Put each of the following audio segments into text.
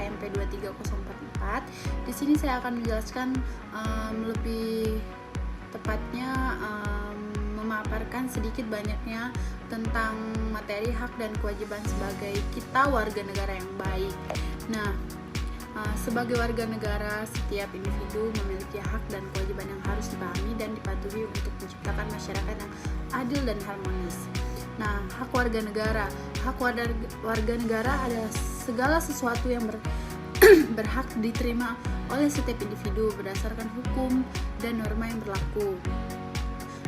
KMP 23044. Di sini saya akan menjelaskan lebih tepatnya memaparkan sedikit banyaknya tentang materi hak dan kewajiban sebagai kita warga negara yang baik. Nah, sebagai warga negara, setiap individu memiliki hak dan kewajiban yang harus dipahami dan dipatuhi untuk menciptakan masyarakat yang adil dan harmonis. Nah, hak warga negara. Hak warga negara adalah segala sesuatu yang berhak diterima oleh setiap individu berdasarkan hukum dan norma yang berlaku.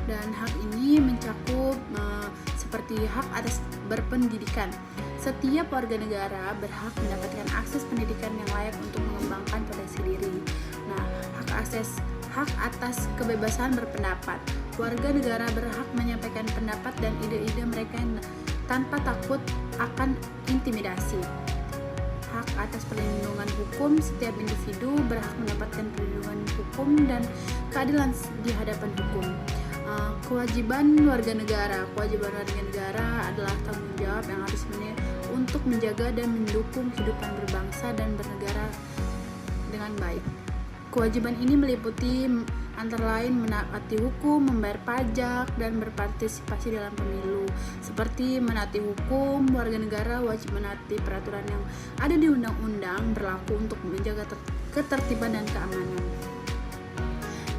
Dan hak ini mencakup seperti hak atas berpendidikan. Setiap warga negara berhak mendapatkan akses pendidikan yang layak untuk mengembangkan potensi diri. Nah, hak atas kebebasan berpendapat. Warga negara berhak menyampaikan pendapat dan ide-ide mereka tanpa takut akan intimidasi. Hak atas perlindungan hukum. Setiap individu berhak mendapatkan perlindungan hukum dan keadilan di hadapan hukum. Kewajiban warga negara. Kewajiban warga negara adalah tanggung jawab yang harus untuk menjaga dan mendukung kehidupan berbangsa dan bernegara dengan baik. Kewajiban ini meliputi antara lain menaati hukum, membayar pajak, dan berpartisipasi dalam pemilu. Seperti menaati hukum, warga negara wajib menaati peraturan yang ada di undang-undang berlaku untuk menjaga ketertiban dan keamanan.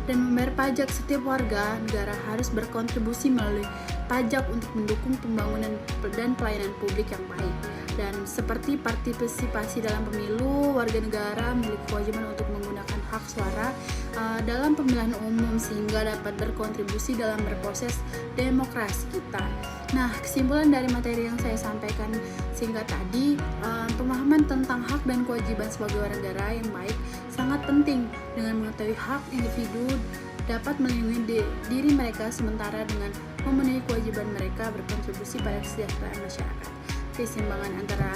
Dan membayar pajak. Setiap warga negara harus berkontribusi melalui pajak untuk mendukung pembangunan dan pelayanan publik yang baik. Dan seperti partisipasi dalam pemilu, warga negara memiliki kewajiban untuk menggunakan hak suara dalam pemilihan umum sehingga dapat berkontribusi dalam berproses demokrasi kita. Nah, kesimpulan dari materi yang saya sampaikan singkat tadi, pemahaman tentang hak dan kewajiban sebagai warga negara yang baik sangat penting. Dengan mengetahui hak, individu dapat melindungi diri mereka sementara dengan memenuhi kewajiban mereka berkontribusi pada kesejahteraan masyarakat. Keseimbangan antara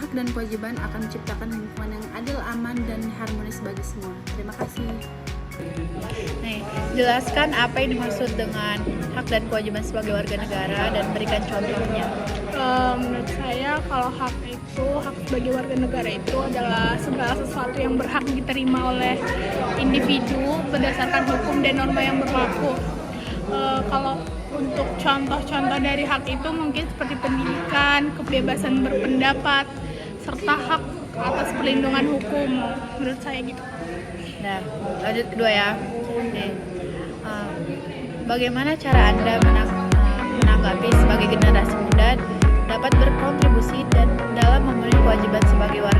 hak dan kewajiban akan menciptakan lingkungan yang adil, aman, dan harmonis bagi semua. Terima kasih. Nih, jelaskan apa yang dimaksud dengan hak dan kewajiban sebagai warga negara dan berikan contohnya. Menurut saya kalau hak sebagai warga negara itu adalah segala sesuatu yang berhak diterima oleh individu berdasarkan hukum dan norma yang berlaku. Kalau untuk contoh-contoh dari hak itu mungkin seperti pendidikan, kebebasan berpendapat, serta hak atas perlindungan hukum. Menurut saya gitu. Nah, lanjut kedua ya. Nih, bagaimana cara Anda menanggapi sebagai generasi muda dapat berkontribusi dan dalam memenuhi kewajiban sebagai warga